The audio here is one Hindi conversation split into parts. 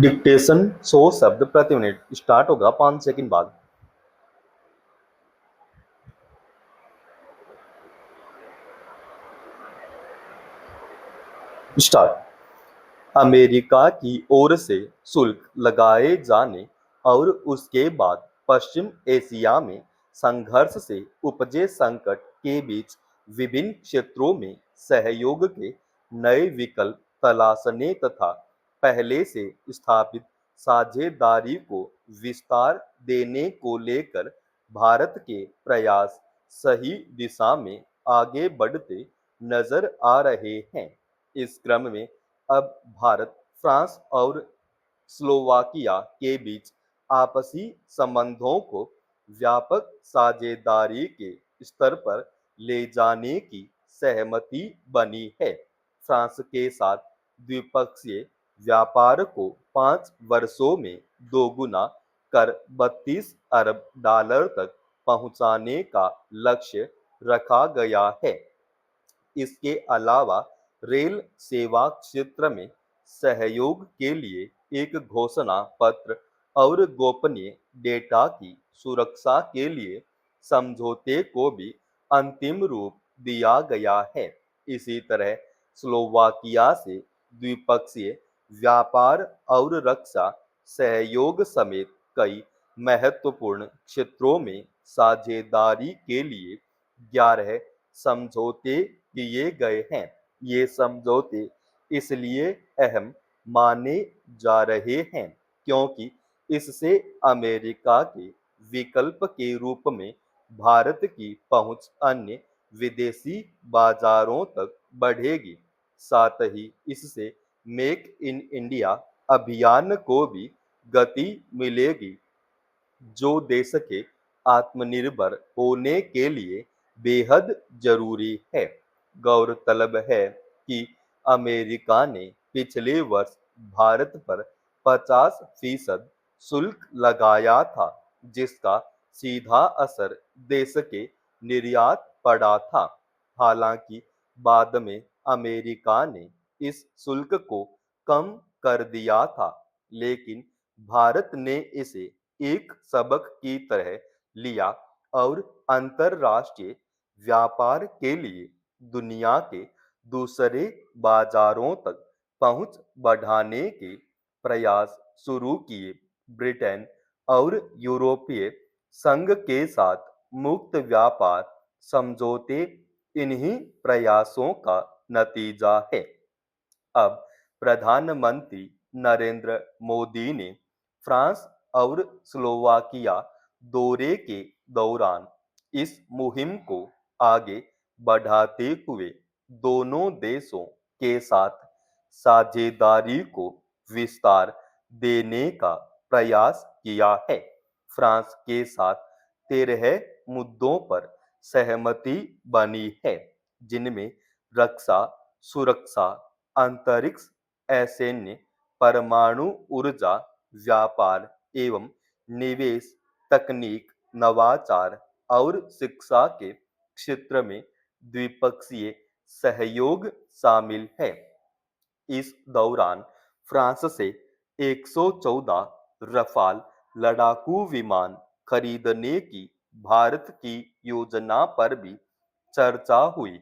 डिक्टेशन 100 शब्द प्रति मिनट स्टार्ट होगा 5 सेकंड बाद। स्टार्ट। अमेरिका की ओर से शुल्क लगाए जाने और उसके बाद पश्चिम एशिया में संघर्ष से उपजे संकट के बीच विभिन्न क्षेत्रों में सहयोग के नए विकल्प तलाशने तथा पहले से स्थापित साझेदारी को विस्तार देने को लेकर भारत के प्रयास सही दिशा में आगे बढ़ते नजर आ रहे हैं। इस क्रम में अब भारत, फ्रांस और स्लोवाकिया के बीच आपसी संबंधों को व्यापक साझेदारी के स्तर पर ले जाने की सहमति बनी है। फ्रांस के साथ द्विपक्षीय व्यापार को 5 वर्षों में दोगुना कर 32 अरब डॉलर तक पहुंचाने का लक्ष्य रखा गया है। इसके अलावा रेल सेवा क्षेत्र में सहयोग के लिए एक घोषणा पत्र और गोपनीय डेटा की सुरक्षा के लिए समझौते को भी अंतिम रूप दिया गया है। इसी तरह स्लोवाकिया से द्विपक्षीय व्यापार और रक्षा सहयोग समेत कई महत्वपूर्ण क्षेत्रों में साझेदारी के लिए 11 समझौते किए गए हैं। ये समझौते इसलिए अहम माने जा रहे हैं क्योंकि इससे अमेरिका के विकल्प के रूप में भारत की पहुंच अन्य विदेशी बाजारों तक बढ़ेगी। साथ ही इससे मेक इन इंडिया अभियान को भी गति मिलेगी, जो देश के आत्मनिर्भर होने के लिए बेहद जरूरी है। गौरतलब है कि अमेरिका ने पिछले वर्ष भारत पर 50% शुल्क लगाया था, जिसका सीधा असर देश के निर्यात पड़ा था। हालांकि बाद में अमेरिका ने इस शुल्क को कम कर दिया था, लेकिन भारत ने इसे एक सबक की तरह लिया और अंतरराष्ट्रीय व्यापार के लिए दुनिया के दूसरे बाजारों तक पहुंच बढ़ाने के प्रयास शुरू किए। ब्रिटेन और यूरोपीय संघ के साथ मुक्त व्यापार समझौते इन्हीं प्रयासों का नतीजा है। अब प्रधानमंत्री नरेंद्र मोदी ने फ्रांस और स्लोवाकिया दौरे के दौरान इस मुहिम को आगे बढ़ाते हुए दोनों देशों के साथ साझेदारी को विस्तार देने का प्रयास किया है। फ्रांस के साथ 13 मुद्दों पर सहमति बनी है, जिनमें रक्षा, सुरक्षा, अंतरिक्ष, असैन्य, परमाणु ऊर्जा, व्यापार एवं निवेश, तकनीक, नवाचार और शिक्षा के क्षेत्र में द्विपक्षीय सहयोग शामिल है। इस दौरान फ्रांस से 114 रफाल लड़ाकू विमान खरीदने की भारत की योजना पर भी चर्चा हुई।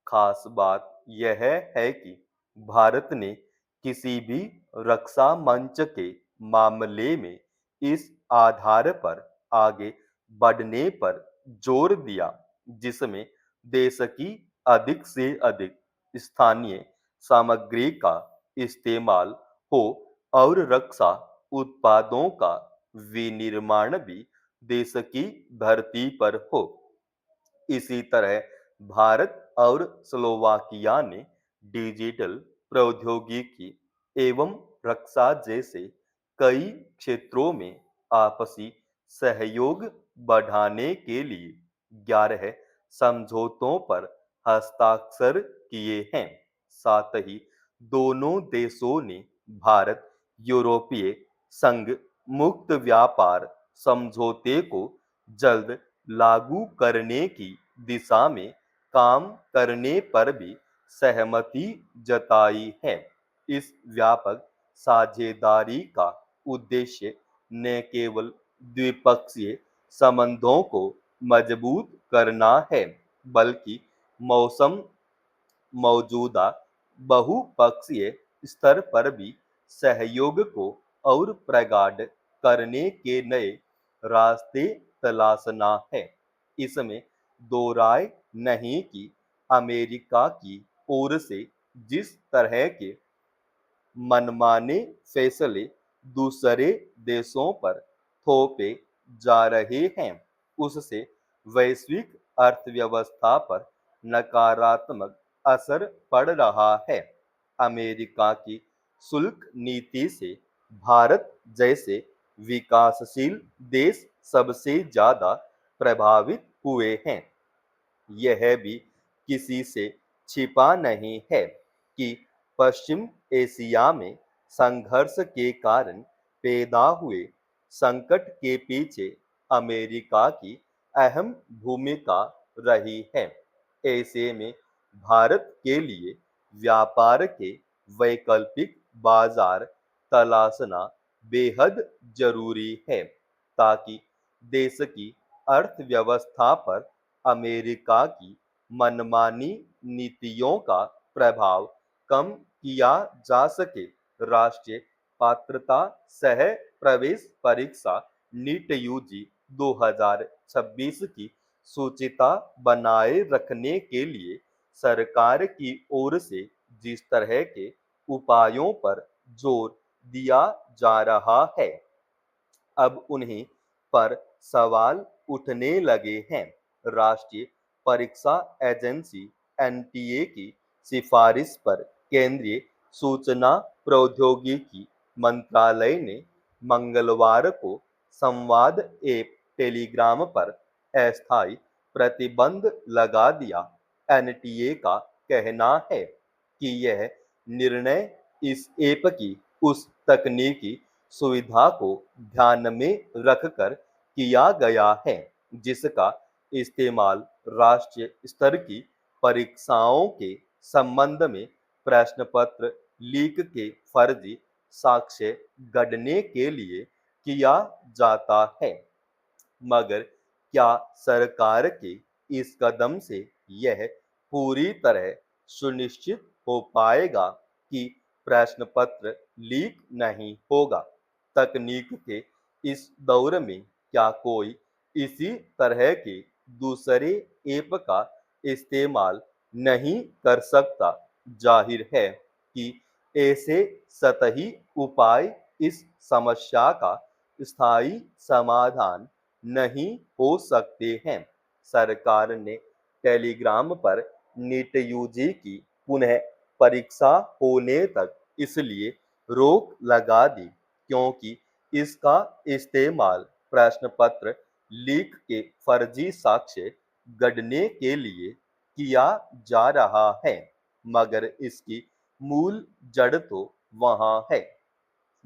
खास बात यह है कि भारत ने किसी भी रक्षा मंच के मामले में इस आधार पर आगे बढ़ने पर जोर दिया, जिसमें देश की अधिक से अधिक स्थानीय सामग्री का इस्तेमाल हो और रक्षा उत्पादों का विनिर्माण भी देश की धरती पर हो। इसी तरह भारत और स्लोवाकिया ने डिजिटल प्रौद्योगिकी एवं रक्षा जैसे कई क्षेत्रों में आपसी सहयोग बढ़ाने के लिए 11 समझौतों पर हस्ताक्षर किए हैं। साथ ही दोनों देशों ने भारत यूरोपीय संघ मुक्त व्यापार समझौते को जल्द लागू करने की दिशा में काम करने पर भी सहमति जताई है। इस व्यापक साझेदारी का उद्देश्य न केवल द्विपक्षीय संबंधों को मजबूत करना है, बल्कि मौसम मौजूदा बहुपक्षीय स्तर पर भी सहयोग को और प्रगाढ़ करने के नए रास्ते तलाशना है। इसमें दो राय नहीं कि अमेरिका की ओर से जिस तरह के मनमाने फैसले दूसरे देशों पर थोपे जा रहे हैं, उससे वैश्विक अर्थव्यवस्था पर नकारात्मक असर पड़ रहा है। अमेरिका की शुल्क नीति से भारत जैसे विकासशील देश सबसे ज्यादा प्रभावित हुए हैं। यह भी किसी से छिपा नहीं है कि पश्चिम एशिया में संघर्ष के कारण पैदा हुए संकट के पीछे अमेरिका की अहम भूमिका रही है। ऐसे में भारत के लिए व्यापार के वैकल्पिक बाजार तलाशना बेहद जरूरी है, ताकि देश की अर्थव्यवस्था पर अमेरिका की मनमानी नीतियों का प्रभाव कम किया जा सके। राष्ट्रीय पात्रता सह प्रवेश परीक्षा नीट यूजी 2026 की सूचिता बनाए रखने के लिए सरकार की ओर से जिस तरह के उपायों पर जोर दिया जा रहा है, अब उन्हीं पर सवाल उठने लगे हैं। राष्ट्रीय परीक्षा एजेंसी एनटीए की सिफारिश पर केंद्रीय सूचना प्रौद्योगिकी मंत्रालय ने मंगलवार को संवाद ऐप टेलीग्राम पर अस्थायी प्रतिबंध लगा दिया। एनटीए का कहना है कि यह निर्णय इस ऐप की उस तकनीकी सुविधा को ध्यान में रखकर किया गया है, जिसका इस्तेमाल राष्ट्रीय स्तर की परीक्षाओं के संबंध में प्रश्न पत्र लीक के फर्जी साक्ष्य गढ़ने के लिए किया जाता है। मगर क्या सरकार के इस कदम से यह पूरी तरह सुनिश्चित हो पाएगा कि प्रश्न पत्र लीक नहीं होगा? तकनीक के इस दौर में क्या कोई इसी तरह के दूसरे ऐप का इस्तेमाल नहीं कर सकता? जाहिर है कि ऐसे सतही उपाय इस समस्या का स्थायी समाधान नहीं हो सकते हैं। सरकार ने टेलीग्राम पर नीट यूजी की पुनः परीक्षा होने तक इसलिए रोक लगा दी क्योंकि इसका इस्तेमाल प्रश्न पत्र लीक के फर्जी साक्ष्य गढ़ने के लिए किया जा रहा है, मगर इसकी मूल जड़ तो वहां है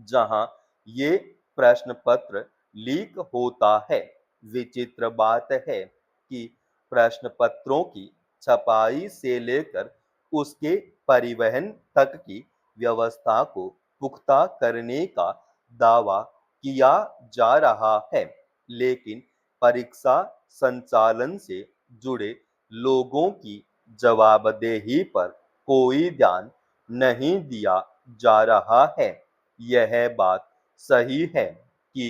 जहां ये प्रश्न पत्र लीक होता है। विचित्र बात है कि प्रश्न पत्रों की छपाई से लेकर उसके परिवहन तक की व्यवस्था को पुख्ता करने का दावा किया जा रहा है, लेकिन परीक्षा संचालन से जुड़े लोगों की जवाबदेही पर कोई ध्यान नहीं दिया जा रहा है। यह बात सही है कि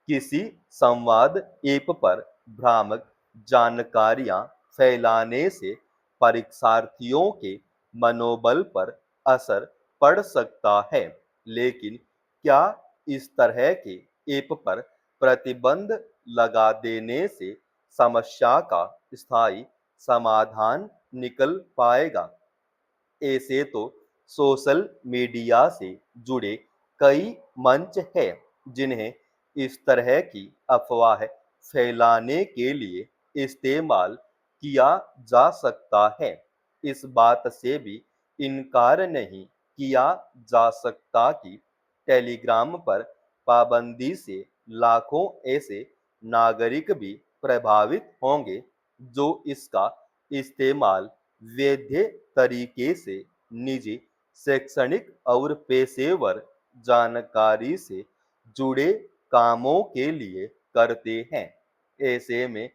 किसी संवाद ऐप पर भ्रामक जानकारियां फैलाने से परीक्षार्थियों के मनोबल पर असर पड़ सकता है, लेकिन क्या इस तरह के ऐप पर प्रतिबंध लगा देने से समस्या का स्थायी समाधान निकल पाएगा? ऐसे तो सोशल मीडिया से जुड़े कई मंच हैं जिन्हें इस तरह की अफवाह फैलाने के लिए इस्तेमाल किया जा सकता है। इस बात से भी इनकार नहीं किया जा सकता कि टेलीग्राम पर पाबंदी से लाखों ऐसे नागरिक भी प्रभावित होंगे जो इसका इस्तेमाल वैध तरीके से निजी, शैक्षणिक और पेशेवर जानकारी से जुड़े कामों के लिए करते हैं। ऐसे में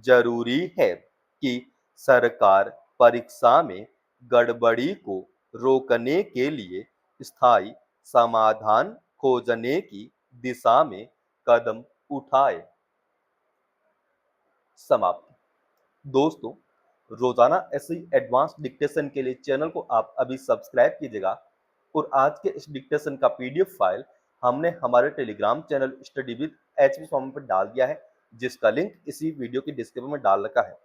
जरूरी है कि सरकार परीक्षा में गड़बड़ी को रोकने के लिए स्थायी समाधान खोजने की दिशा में कदम उठाए। समाप्त। दोस्तों, रोजाना ऐसे ही एडवांस डिक्टेशन के लिए चैनल को आप अभी सब्सक्राइब कीजिएगा और आज के इस डिक्टेशन का पीडीएफ फाइल हमने हमारे Telegram channel study with HP form पर डाल दिया है, जिसका लिंक इसी वीडियो की डिस्क्रिप्शन में डाल रखा है।